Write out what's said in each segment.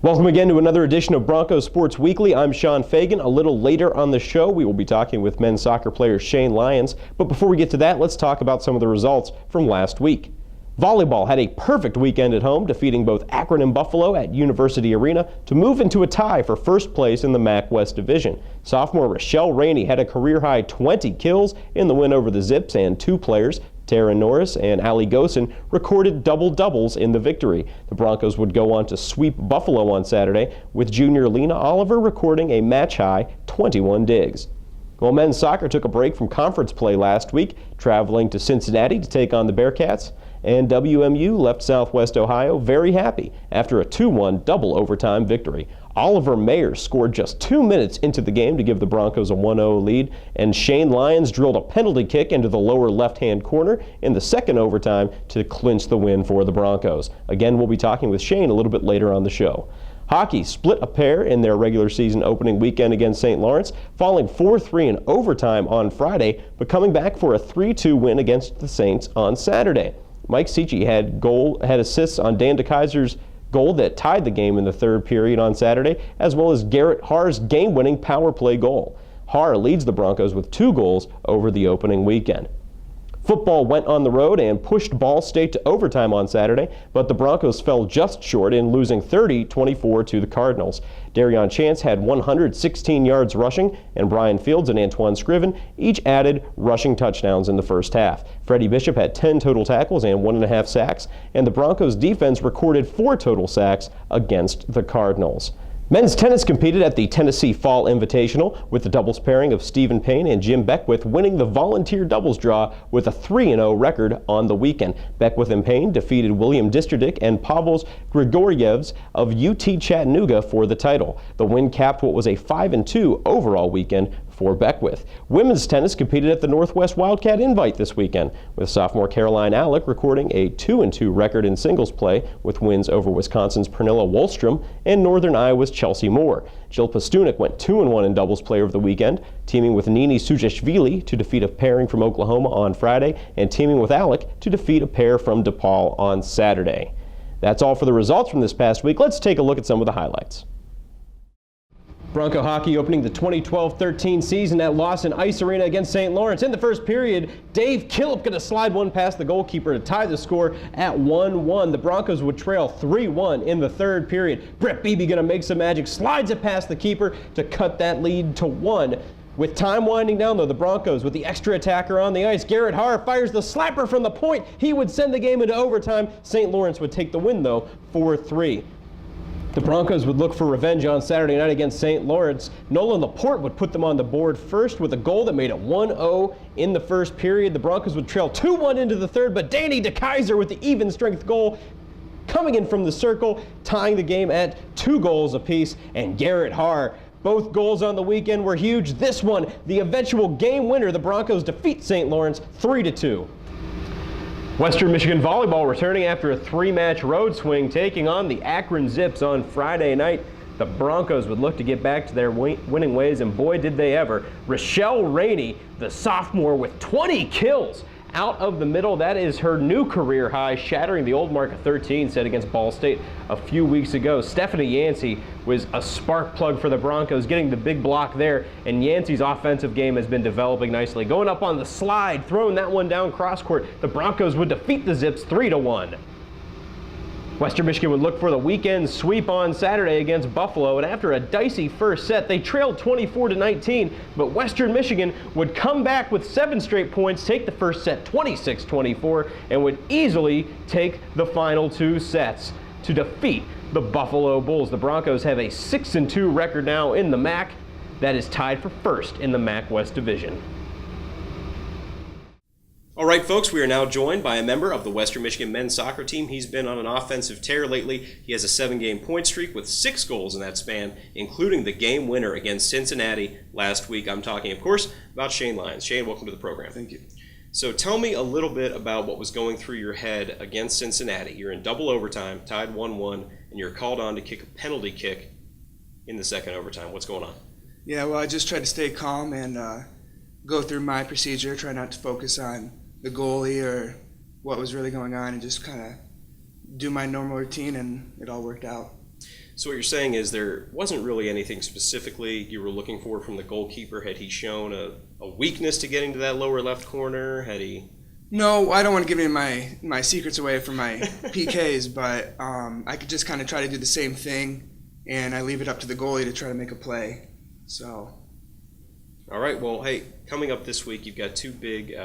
Welcome again to another edition of Bronco Sports Weekly. I'm Sean Fagan. A little later on the show, we will be talking with men's soccer player Shane Lyons. But before we get to that, let's talk about some of the results from last week. Volleyball had a perfect weekend at home, defeating both Akron and Buffalo at University Arena to move into a tie for first place in the MAC West Division. Sophomore Rochelle Rainey had a career-high 20 kills in the win over the Zips, and two players, Tara Norris and Ali Gosen, recorded double-doubles in the victory. The Broncos would go on to sweep Buffalo on Saturday, with junior Lena Oliver recording a match-high 21 digs. Well, men's soccer took a break from conference play last week, traveling to Cincinnati to take on the Bearcats, and WMU left Southwest Ohio very happy after a 2-1 double overtime victory. Oliver Mayer scored just 2 minutes into the game to give the Broncos a 1-0 lead, and Shane Lyons drilled a penalty kick into the lower left-hand corner in the second overtime to clinch the win for the Broncos. Again, we'll be talking with Shane a little bit later on the show. Hockey split a pair in their regular season opening weekend against St. Lawrence, falling 4-3 in overtime on Friday, but coming back for a 3-2 win against the Saints on Saturday. Mike Seachy had assists on Dan DeKaiser's goal that tied the game in the third period on Saturday, as well as Garrett Haar's game-winning power play goal. Haar leads the Broncos with 2 goals over the opening weekend. Football went on the road and pushed Ball State to overtime on Saturday, but the Broncos fell just short in losing 30-24 to the Cardinals. Darion Chance had 116 yards rushing, and Brian Fields and Antoine Scriven each added rushing touchdowns in the first half. Freddie Bishop had 10 total tackles and 1.5 sacks, and the Broncos defense recorded 4 total sacks against the Cardinals. Men's tennis competed at the Tennessee Fall Invitational, with the doubles pairing of Stephen Payne and Jim Beckwith winning the volunteer doubles draw with a 3-0 record on the weekend. Beckwith and Payne defeated William Distrodick and Pavlos Grigorievs of UT Chattanooga for the title. The win capped what was a 5-2 overall weekend for Beckwith. Women's tennis competed at the Northwest Wildcat Invite this weekend, with sophomore Caroline Alec recording a 2-2 record in singles play with wins over Wisconsin's Pernilla Wallstrom and Northern Iowa's Chelsea Moore. Jill Pastunik went 2-1 in doubles play over the weekend, teaming with Nini Sujeshvili to defeat a pairing from Oklahoma on Friday, and teaming with Alec to defeat a pair from DePaul on Saturday. That's all for the results from this past week. Let's take a look at some of the highlights. Bronco hockey opening the 2012-13 season at Lawson Ice Arena against St. Lawrence. In the first period, Dave Killip going to slide one past the goalkeeper to tie the score at 1-1. The Broncos would trail 3-1 in the third period. Brett Beebe going to make some magic, slides it past the keeper to cut that lead to 1. With time winding down, though, the Broncos with the extra attacker on the ice, Garrett Haar fires the slapper from the point. He would send the game into overtime. St. Lawrence would take the win, though, 4-3. The Broncos would look for revenge on Saturday night against St. Lawrence. Nolan Laporte would put them on the board first with a goal that made it 1-0 in the first period. The Broncos would trail 2-1 into the third, but Danny DeKaiser with the even strength goal coming in from the circle, tying the game at 2 goals apiece, and Garrett Haar. Both goals on the weekend were huge. This one, the eventual game winner, the Broncos defeat St. Lawrence 3-2. Western Michigan volleyball returning after a 3-match road swing, taking on the Akron Zips on Friday night. The Broncos would look to get back to their winning ways, and boy did they ever. Rochelle Rainey, the sophomore, with 20 kills out of the middle. That is her new career high, shattering the old mark of 13 set against Ball State a few weeks ago. Stephanie Yancey was a spark plug for the Broncos, getting the big block there, and Yancey's offensive game has been developing nicely. Going up on the slide, throwing that one down cross court, the Broncos would defeat the Zips 3-1. Western Michigan would look for the weekend sweep on Saturday against Buffalo, and after a dicey first set, they trailed 24-19, but Western Michigan would come back with 7 straight points, take the first set 26-24, and would easily take the final 2 sets to defeat the Buffalo Bulls. The Broncos have a 6-2 record now in the MAC. That is tied for first in the MAC West Division. All right, folks, we are now joined by a member of the Western Michigan men's soccer team. He's been on an offensive tear lately. He has a 7-game point streak with 6 goals in that span, including the game winner against Cincinnati last week. I'm talking, of course, about Shane Lyons. Shane, welcome to the program. Thank you. So tell me a little bit about what was going through your head against Cincinnati. You're in double overtime, tied 1-1, and you're called on to kick a penalty kick in the second overtime. What's going on? Yeah, well, I just tried to stay calm and go through my procedure, try not to focus on the goalie or what was really going on, and just kind of do my normal routine, and it all worked out. So what you're saying is there wasn't really anything specifically you were looking for from the goalkeeper. Had he shown a weakness to getting to that lower left corner? Had he? No, I don't want to give any of my secrets away from my PKs, but I could just kind of try to do the same thing, and I leave it up to the goalie to try to make a play. So. All right. Well, hey, coming up this week, you've got two big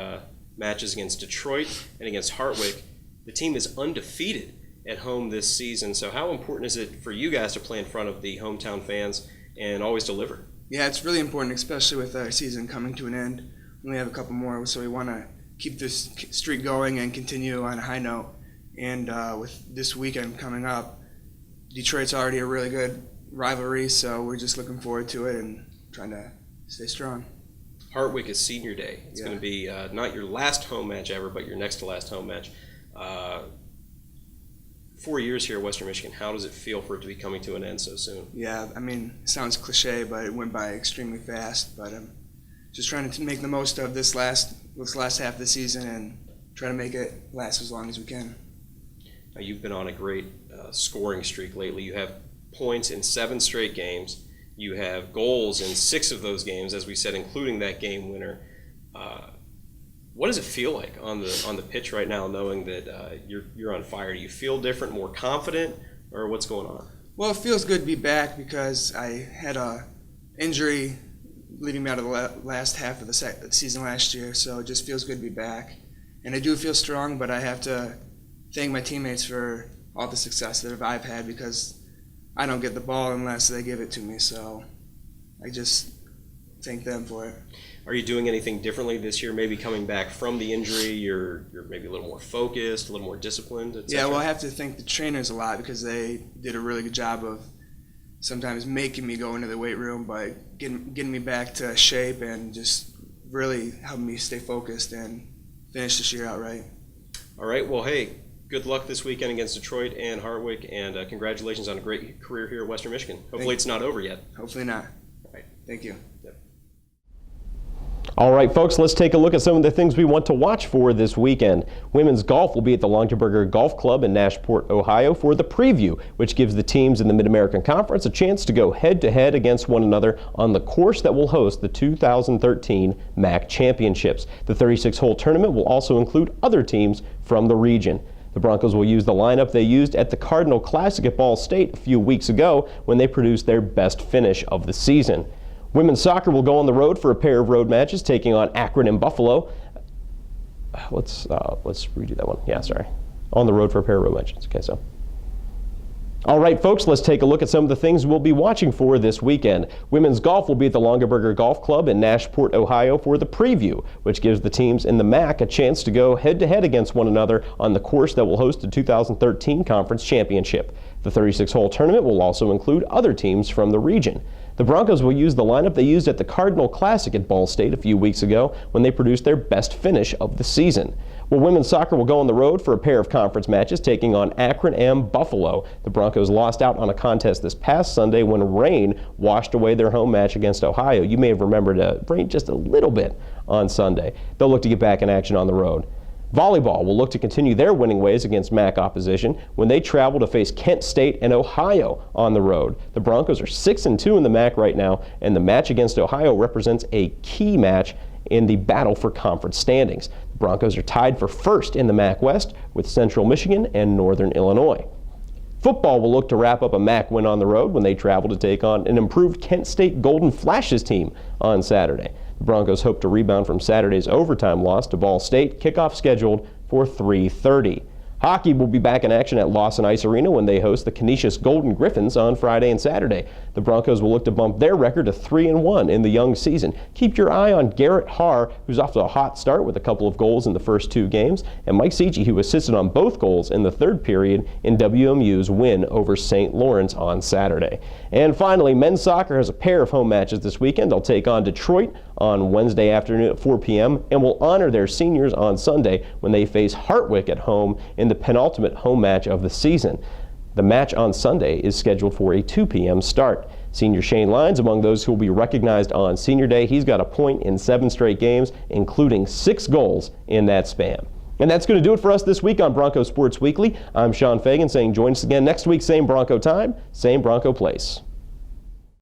matches against Detroit and against Hartwick. The team is undefeated at home this season. So how important is it for you guys to play in front of the hometown fans and always deliver? Yeah, it's really important, especially with our season coming to an end. We only have a couple more, so we want to keep this streak going and continue on a high note. And with this weekend coming up, Detroit's already a really good rivalry, so we're just looking forward to it and trying to stay strong. Hartwick is senior day. It's going to be not your last home match ever, but your next to last home match. 4 years here at Western Michigan, how does it feel for it to be coming to an end so soon? Yeah, I mean, it sounds cliche, but it went by extremely fast. But I'm just trying to make the most of this last half of the season and try to make it last as long as we can. Now, you've been on a great scoring streak lately. You have points in 7 straight games. You have goals in 6 of those games, as we said, including that game winner. What does it feel like on the pitch right now, knowing that you're on fire? Do you feel different, more confident, or what's going on? Well, it feels good to be back because I had a injury leaving me out of the last half of the season last year, so it just feels good to be back. And I do feel strong, but I have to thank my teammates for all the success that I've had because I don't get the ball unless they give it to me, so I just thank them for it. Are you doing anything differently this year? Maybe coming back from the injury, you're maybe a little more focused, a little more disciplined, etc.? Yeah, well, I have to thank the trainers a lot because they did a really good job of sometimes making me go into the weight room, but getting me back to shape and just really helping me stay focused and finish this year out right. All right. Well, hey, good luck this weekend against Detroit and Hartwick, and congratulations on a great career here at Western Michigan. Hopefully it's not over yet. Hopefully not. All right. Thank you. Yep. All right, folks, let's take a look at some of the things we want to watch for this weekend. Women's golf will be at the Longaberger Golf Club in Nashport, Ohio for the preview, which gives the teams in the Mid-American Conference a chance to go head-to-head against one another on the course that will host the 2013 MAC Championships. The 36-hole tournament will also include other teams from the region. The Broncos will use the lineup they used at the Cardinal Classic at Ball State a few weeks ago when they produced their best finish of the season. Women's soccer will go on the road for a pair of road matches, taking on Akron and Buffalo. Let's redo that one. Yeah, sorry. On the road for a pair of road matches. Okay, so. All right, folks, let's take a look at some of the things we'll be watching for this weekend. Women's golf will be at the Longaberger Golf Club in Nashport, Ohio for the preview, which gives the teams in the MAC a chance to go head-to-head against one another on the course that will host the 2013 Conference Championship. The 36-hole tournament will also include other teams from the region. The Broncos will use the lineup they used at the Cardinal Classic at Ball State a few weeks ago when they produced their best finish of the season. Well, women's soccer will go on the road for a pair of conference matches, taking on Akron and Buffalo. The Broncos lost out on a contest this past Sunday when rain washed away their home match against Ohio. You may have remembered it rained just a little bit on Sunday. They'll look to get back in action on the road. Volleyball will look to continue their winning ways against MAC opposition when they travel to face Kent State and Ohio on the road. The Broncos are 6-2 in the MAC right now, and the match against Ohio represents a key match in the battle for conference standings. The Broncos are tied for first in the MAC West with Central Michigan and Northern Illinois. Football will look to wrap up a MAC win on the road when they travel to take on an improved Kent State Golden Flashes team on Saturday. The Broncos hope to rebound from Saturday's overtime loss to Ball State, kickoff scheduled for 3:30. Hockey will be back in action at Lawson Ice Arena when they host the Canisius Golden Griffins on Friday and Saturday. The Broncos will look to bump their record to 3-1 in the young season. Keep your eye on Garrett Haar, who's off to a hot start with a couple of goals in the first 2 games, and Mike Seachy, who assisted on both goals in the third period in WMU's win over St. Lawrence on Saturday. And finally, men's soccer has a pair of home matches this weekend. They'll take on Detroit on Wednesday afternoon at 4 p.m. and will honor their seniors on Sunday when they face Hartwick at home in the penultimate home match of the season. The match on Sunday is scheduled for a 2 p.m. start. Senior Shane Lyons among those who will be recognized on Senior Day. He's got a point in 7 straight games, including 6 goals in that span. And that's going to do it for us this week on Bronco Sports Weekly. I'm Sean Fagan saying join us again next week, same Bronco time, same Bronco place.